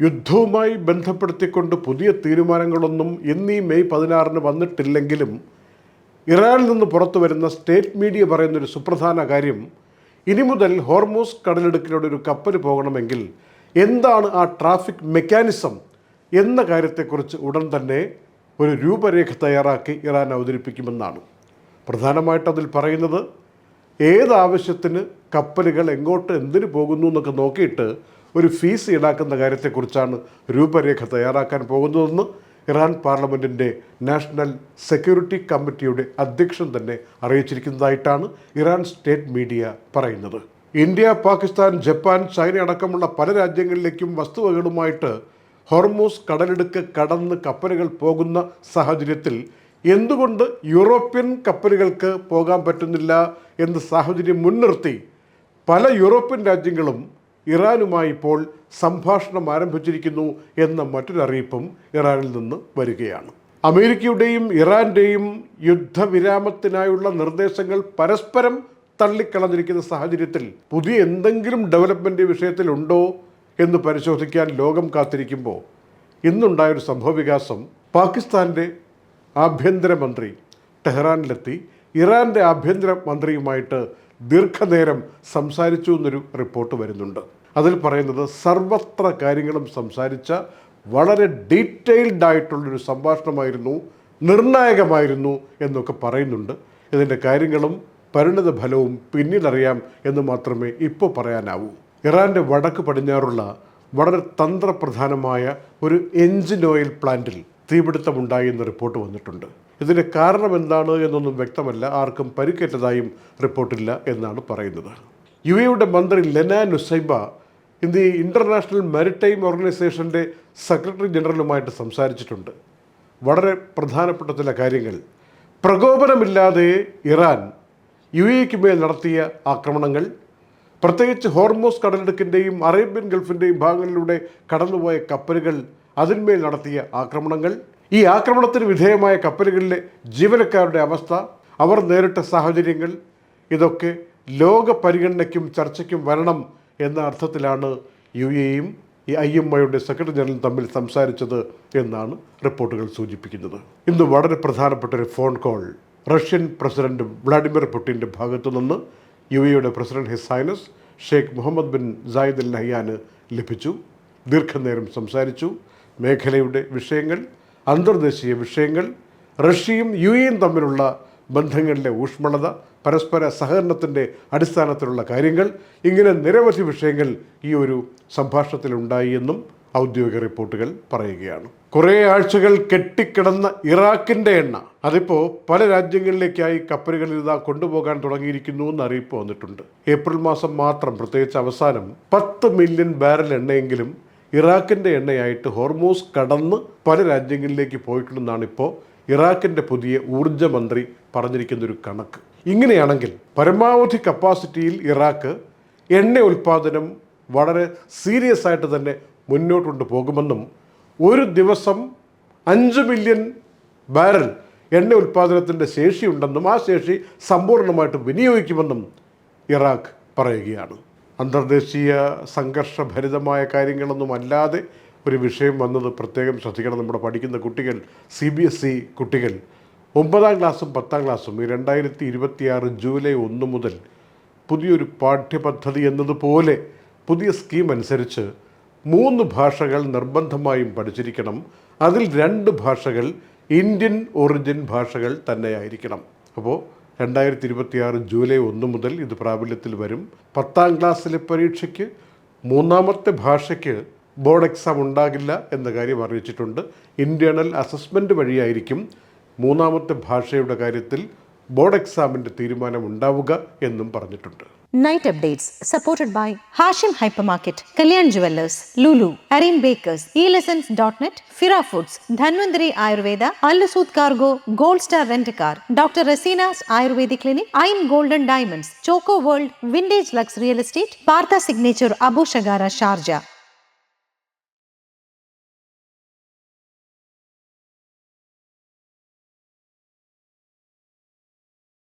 യുദ്ധവുമായി ബന്ധപ്പെടുത്തിക്കൊണ്ട് പുതിയ തീരുമാനങ്ങളൊന്നും ഇന്നീ മെയ് 16 വന്നിട്ടില്ലെങ്കിലും ഇറാനിൽ നിന്ന് പുറത്തു വരുന്ന സ്റ്റേറ്റ് മീഡിയ പറയുന്നൊരു സുപ്രധാന കാര്യം, ഇനി മുതൽ ഹോർമൂസ് കടലിടുക്കിലൂടെ ഒരു കപ്പൽ പോകണമെങ്കിൽ എന്താണ് ആ ട്രാഫിക് മെക്കാനിസം എന്ന കാര്യത്തെക്കുറിച്ച് ഉടൻ തന്നെ ഒരു രൂപരേഖ തയ്യാറാക്കി ഇറാൻ അവതരിപ്പിക്കുമെന്നാണ്. പ്രധാനമായിട്ട് അതിൽ പറയുന്നത്, ഏതാവശ്യത്തിന് കപ്പലുകൾ എങ്ങോട്ട് എന്തിനു പോകുന്നു എന്നൊക്കെ നോക്കിയിട്ട് ഒരു ഫീസ് ഈടാക്കുന്ന കാര്യത്തെക്കുറിച്ചാണ് രൂപരേഖ തയ്യാറാക്കാൻ പോകുന്നതെന്ന് ഇറാൻ പാർലമെൻറ്റിൻ്റെ നാഷണൽ സെക്യൂരിറ്റി കമ്മിറ്റിയുടെ അധ്യക്ഷൻ തന്നെ അറിയിച്ചിരിക്കുന്നതായിട്ടാണ് ഇറാൻ സ്റ്റേറ്റ് മീഡിയ പറയുന്നത്. ഇന്ത്യ, പാകിസ്ഥാൻ, ജപ്പാൻ, ചൈന അടക്കമുള്ള പല രാജ്യങ്ങളിലേക്കും വസ്തുവകകളുമായിട്ട് ഹോർമൂസ് കടലിടുക്ക് കടന്ന് കപ്പലുകൾ പോകുന്ന സാഹചര്യത്തിൽ എന്തുകൊണ്ട് യൂറോപ്യൻ കപ്പലുകൾക്ക് പോകാൻ പറ്റുന്നില്ല എന്ന സാഹചര്യം മുൻനിർത്തി പല യൂറോപ്യൻ രാജ്യങ്ങളും ഇറാനുമായി ഇപ്പോൾ സംഭാഷണം ആരംഭിച്ചിരിക്കുന്നു എന്ന മറ്റൊരു അറിയിപ്പും ഇറാനിൽ നിന്ന് വരികയാണ്. അമേരിക്കയുടെയും ഇറാൻ്റെയും യുദ്ധവിരാമത്തിനായുള്ള നിർദ്ദേശങ്ങൾ പരസ്പരം തള്ളിക്കളഞ്ഞിരിക്കുന്ന സാഹചര്യത്തിൽ പുതിയ എന്തെങ്കിലും ഡെവലപ്മെൻ്റ് വിഷയത്തിലുണ്ടോ എന്ന് പരിശോധിക്കാൻ ലോകം കാത്തിരിക്കുമ്പോൾ ഇന്നുണ്ടായൊരു സംഭവവികാസം, പാകിസ്ഥാൻ്റെ ആഭ്യന്തരമന്ത്രി ടെഹ്റാനിലെത്തി ഇറാൻ്റെ ആഭ്യന്തര മന്ത്രിയുമായിട്ട് ദീർഘനേരം സംസാരിച്ചു എന്നൊരു റിപ്പോർട്ട് വരുന്നുണ്ട്. അതിൽ പറയുന്നത് സർവത്ര കാര്യങ്ങളും സംസാരിച്ച വളരെ ഡീറ്റെയിൽഡ് ആയിട്ടുള്ളൊരു സംഭാഷണമായിരുന്നു, നിർണായകമായിരുന്നു എന്നൊക്കെ പറയുന്നുണ്ട്. ഇതിൻ്റെ കാര്യങ്ങളും പരിണിത ഫലവും പിന്നീടറിയാം എന്ന് മാത്രമേ ഇപ്പോൾ പറയാനാവൂ. ഇറാൻ്റെ വടക്ക് പടിഞ്ഞാറുള്ള വളരെ തന്ത്രപ്രധാനമായ ഒരു എൻജിൻ ഓയിൽ പ്ലാന്റിൽ തീപിടുത്തമുണ്ടായി എന്ന റിപ്പോർട്ട് വന്നിട്ടുണ്ട്. ഇതിൻ്റെ കാരണം എന്താണ് എന്നൊന്നും വ്യക്തമല്ല. ആർക്കും പരിക്കേറ്റതായും റിപ്പോർട്ടില്ല എന്നാണ് പറയുന്നത്. യുടെ മന്ത്രി ലെന നുസൈബ ഇന്ന് ഇൻ്റർനാഷണൽ മാരിടൈം ഓർഗനൈസേഷൻ്റെ സെക്രട്ടറി ജനറലുമായിട്ട് സംസാരിച്ചിട്ടുണ്ട്. വളരെ പ്രധാനപ്പെട്ട ചില കാര്യങ്ങൾ, പ്രകോപനമില്ലാതെ ഇറാൻ യുഎഇക്ക് മേൽ നടത്തിയ ആക്രമണങ്ങൾ, പ്രത്യേകിച്ച് ഹോർമൂസ് കടലിടുക്കിൻ്റെയും അറേബ്യൻ ഗൾഫിൻ്റെയും ഭാഗങ്ങളിലൂടെ കടന്നുപോയ കപ്പലുകൾ, അതിന്മേൽ നടത്തിയ ആക്രമണങ്ങൾ, ഈ ആക്രമണത്തിന് വിധേയമായ കപ്പലുകളിലെ ജീവനക്കാരുടെ അവസ്ഥ, അവർ നേരിട്ട സാഹചര്യങ്ങൾ, ഇതൊക്കെ ലോക പരിഗണനയ്ക്കും ചർച്ചയ്ക്കും വരണം എന്ന അർത്ഥത്തിലാണ് യുഎഇയും ഈ IMIയുടെ സെക്രട്ടറി ജനറലും തമ്മിൽ സംസാരിച്ചത് എന്നാണ് റിപ്പോർട്ടുകൾ സൂചിപ്പിക്കുന്നത്. ഇന്ന് വളരെ പ്രധാനപ്പെട്ട ഒരു phone call Russian president Vladimir പുടിൻ്റെ ഭാഗത്തു നിന്ന് യുഎഇയുടെ president his highness Sheikh Mohammed bin Zayed Al നഹ്യാന് ലഭിച്ചു. ദീർഘനേരം സംസാരിച്ചു. മേഖലയുടെ വിഷയങ്ങൾ, അന്തർദേശീയ വിഷയങ്ങൾ, റഷ്യയും യുഎഇയും തമ്മിലുള്ള ബന്ധങ്ങളിലെ ഊഷ്മളത, പരസ്പര സഹകരണത്തിൻ്റെ അടിസ്ഥാനത്തിലുള്ള കാര്യങ്ങൾ, ഇങ്ങനെ നിരവധി വിഷയങ്ങൾ ഈ ഒരു സംഭാഷണത്തിലുണ്ടായി എന്നും ഔദ്യോഗിക റിപ്പോർട്ടുകൾ പറയുകയാണ്. കുറേ ആഴ്ചകൾ കെട്ടിക്കിടന്ന ഇറാഖിൻ്റെ എണ്ണ അതിപ്പോൾ പല രാജ്യങ്ങളിലേക്കായി കപ്പലുകളിൽ ഇതാ കൊണ്ടുപോകാൻ തുടങ്ങിയിരിക്കുന്നു എന്ന് അറിയിപ്പ് വന്നിട്ടുണ്ട്. ഏപ്രിൽ മാസം മാത്രം, പ്രത്യേകിച്ച് അവസാനം 10 മില്യൺ ബാരൽ എണ്ണയെങ്കിലും ഇറാഖിൻ്റെ എണ്ണയായിട്ട് ഹോർമൂസ് കടന്ന് പല രാജ്യങ്ങളിലേക്ക് പോയിട്ടുണ്ടെന്നാണ് ഇപ്പോൾ ഇറാഖിൻ്റെ പുതിയ ഊർജ്ജ മന്ത്രി പറഞ്ഞിരിക്കുന്നൊരു കണക്ക്. ഇങ്ങനെയാണെങ്കിൽ പരമാവധി കപ്പാസിറ്റിയിൽ ഇറാഖ് എണ്ണ ഉൽപ്പാദനം വളരെ സീരിയസ് ആയിട്ട് തന്നെ മുന്നോട്ട് പോകുമെന്നും ഒരു ദിവസം 5 മില്യൺ ബാരൽ എണ്ണ ഉൽപ്പാദനത്തിൻ്റെ ശേഷിയുണ്ടെന്നും ആ ശേഷി സമ്പൂർണ്ണമായിട്ട് വിനിയോഗിക്കുമെന്നും ഇറാഖ് പറയുകയാണ്. അന്തർദേശീയ സംഘർഷഭരിതമായ കാര്യങ്ങളൊന്നും അല്ലാതെ ഒരു വിഷയം വന്നത് പ്രത്യേകം ശ്രദ്ധിക്കണം. നമ്മുടെ പഠിക്കുന്ന കുട്ടികൾ, CBSE കുട്ടികൾ 9ാം ക്ലാസ്സും 10ാം ക്ലാസ്സും ഈ 2026 ജൂലൈ 1 മുതൽ പുതിയൊരു പാഠ്യപദ്ധതി എന്നതുപോലെ പുതിയ സ്കീം അനുസരിച്ച് 3 ഭാഷകൾ നിർബന്ധമായും പഠിച്ചിരിക്കണം. അതിൽ 2 ഭാഷകൾ ഇന്ത്യൻ ഒറിജിൻ ഭാഷകൾ തന്നെയായിരിക്കണം. അപ്പോൾ 2026 ജൂലൈ 1 മുതൽ ഇത് പ്രാബല്യത്തിൽ വരും. 10ാം ക്ലാസ്സിലെ പരീക്ഷയ്ക്ക് 3ാമത്തെ ഭാഷയ്ക്ക് ബോർഡ് എക്സാം ഉണ്ടാകില്ല എന്ന കാര്യം അറിയിച്ചിട്ടുണ്ട്. ഇൻറ്റേർണൽ അസസ്മെൻറ്റ് വഴിയായിരിക്കും 3ാമത്തെ ഭാഷയുടെ കാര്യത്തിൽ ബോർഡ് എക്സാമിൻ്റെ തീരുമാനം ഉണ്ടാവുക എന്നും പറഞ്ഞിട്ടുണ്ട്. Night updates supported by Hashim Hypermarket, Kalyan Jewellers, Lulu, Arin Bakers, eLessons.net, Fira Foods, Dhanvantari Ayurveda, Al-Suud Cargo, Gold Star Rent-A-Car, Dr. Rasina's Ayurvedic Clinic, Ain Golden Diamonds, Choco World, Vintage Lux Real Estate, Partha Signature Abu Shagara Sharjah.